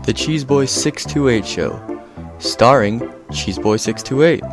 The Cheeseboy 628 Show, starring Cheeseboy 628.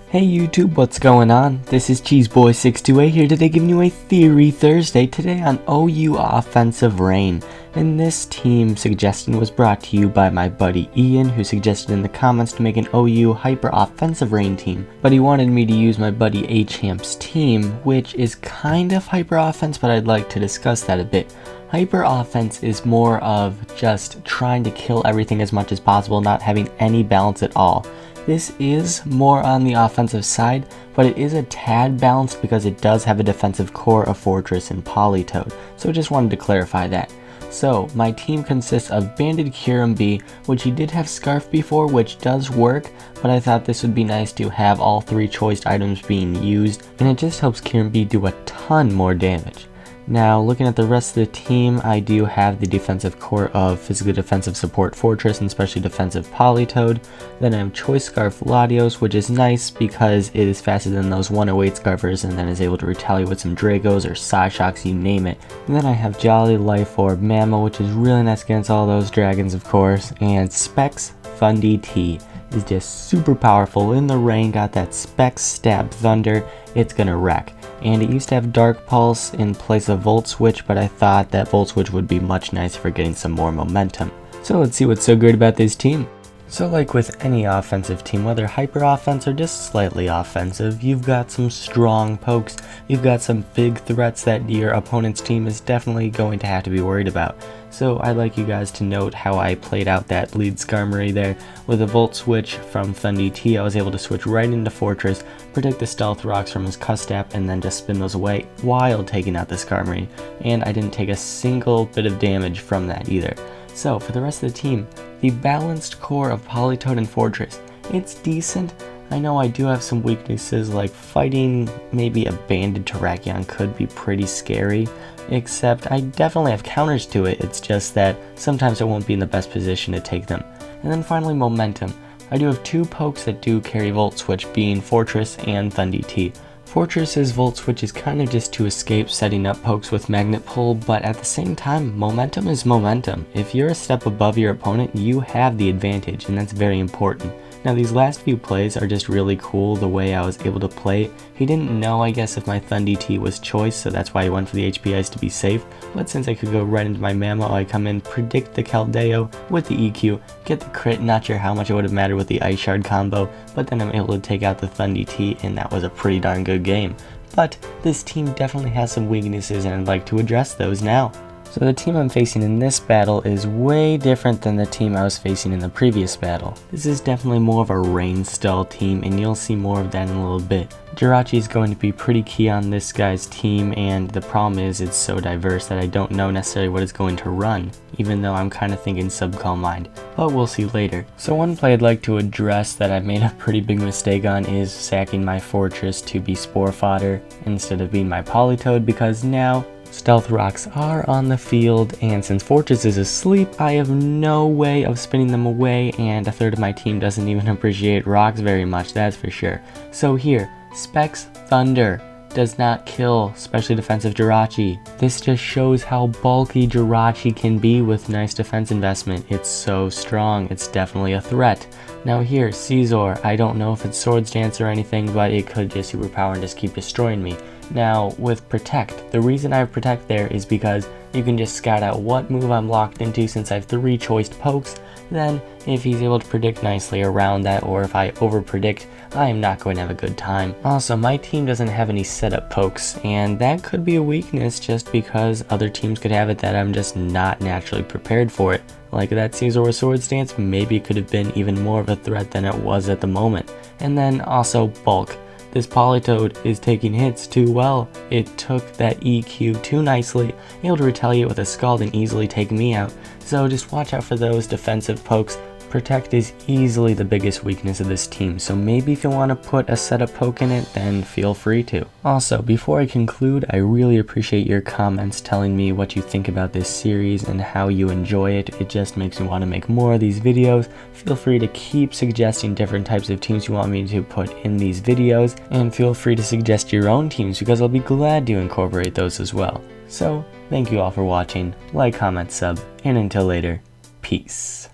Hey YouTube, what's going on? This is Cheeseboy 628 here today giving you a Theory Thursday today on OU Offensive Rain. And this team suggestion was brought to you by my buddy Ian, who suggested in the comments to make an OU Hyper Offensive Rain team. But he wanted me to use my buddy AChamp's team, which is kind of Hyper Offense, but I'd like to discuss that a bit. Hyper Offense is more of just trying to kill everything as much as possible, not having any balance at all. This is more on the offensive side, but it is a tad balanced because it does have a defensive core of Fortress and Polytoad, so just wanted to clarify that. So, my team consists of Banded Kirambi, which he did have Scarf before, which does work, but I thought this would be nice to have all three choiced items being used, and it just helps Kirambi do a ton more damage. Now, looking at the rest of the team, I do have the defensive core of Physically Defensive Support Fortress and Specially Defensive Polytoad. Then I have Choice Scarf Latios, which is nice because it is faster than those 108 Scarfers and then is able to retaliate with some Dragos or Psyshocks, you name it. And then I have Jolly Life Orb Mammal, which is really nice against all those dragons, of course. And Specs Fundy T is just super powerful in the rain, got that Specs Stab Thunder, it's gonna wreck. And it used to have Dark Pulse in place of Volt Switch, but I thought that Volt Switch would be much nicer for getting some more momentum. So let's see what's so great about this team. So like with any offensive team, whether hyper offense or just slightly offensive, you've got some strong pokes, you've got some big threats that your opponent's team is definitely going to have to be worried about. So I'd like you guys to note how I played out that lead Skarmory there. With a Volt Switch from Thundy T, I was able to switch right into Fortress, protect the Stealth Rocks from his Custap, and then just spin those away while taking out the Skarmory. And I didn't take a single bit of damage from that either. So for the rest of the team, the balanced core of Polytoad and Fortress, it's decent. I know I do have some weaknesses, like fighting maybe a banded Terrakion could be pretty scary, except I definitely have counters to it, it's just that sometimes I won't be in the best position to take them. And then finally momentum. I do have two pokes that do carry Volt Switch, being Fortress and Thundy T. Fortress's Volt Switch is kind of just to escape setting up pokes with Magnet Pull, but at the same time, momentum is momentum. If you're a step above your opponent, you have the advantage, and that's very important. Now these last few plays are just really cool the way I was able to play it. He didn't know, I guess, if my Thundy T was choice, so that's why I went for the HP Ice to be safe. But since I could go right into my Mammal, I come in, predict the Keldeo with the EQ, get the crit. Not sure how much it would have mattered with the Ice Shard combo, but then I'm able to take out the Thundy T, and that was a pretty darn good game. But this team definitely has some weaknesses, and I'd like to address those now. So the team I'm facing in this battle is way different than the team I was facing in the previous battle. This is definitely more of a rain style team, and you'll see more of that in a little bit. Jirachi is going to be pretty key on this guy's team, and the problem is it's so diverse that I don't know necessarily what it's going to run, even though I'm kind of thinking Subcall Mind, but we'll see later. So one play I'd like to address that I made a pretty big mistake on is sacking my Fortress to be Spore Fodder instead of being my Polytoad, because now Stealth Rocks are on the field, and since Fortress is asleep, I have no way of spinning them away, and a third of my team doesn't even appreciate rocks very much, that's for sure. So here, Specs Thunder does not kill Specially Defensive Jirachi. This just shows how bulky Jirachi can be with nice defense investment. It's so strong, it's definitely a threat. Now here, Caesar, I don't know if it's Swords Dance or anything, but it could just superpower and just keep destroying me. Now with Protect, the reason I have Protect there is because you can just scout out what move I'm locked into since I have three choiced pokes. Then if he's able to predict nicely around that, or if I over predict, I am not going to have a good time. Also, my team doesn't have any setup pokes, and that could be a weakness just because other teams could have it that I'm just not naturally prepared for it. Like that Caesar with Swords Dance maybe could have been even more of a threat than it was at the moment. And then also bulk. This Polytoad is taking hits too well. It took that EQ too nicely, able to retaliate with a Scald and easily take me out. So just watch out for those defensive pokes. Protect is easily the biggest weakness of this team, so maybe if you want to put a setup poke in it, then feel free to. Also, before I conclude, I really appreciate your comments telling me what you think about this series and how you enjoy it. It just makes me want to make more of these videos. Feel free to keep suggesting different types of teams you want me to put in these videos, and feel free to suggest your own teams because I'll be glad to incorporate those as well. So, thank you all for watching, like, comment, sub, and until later, peace.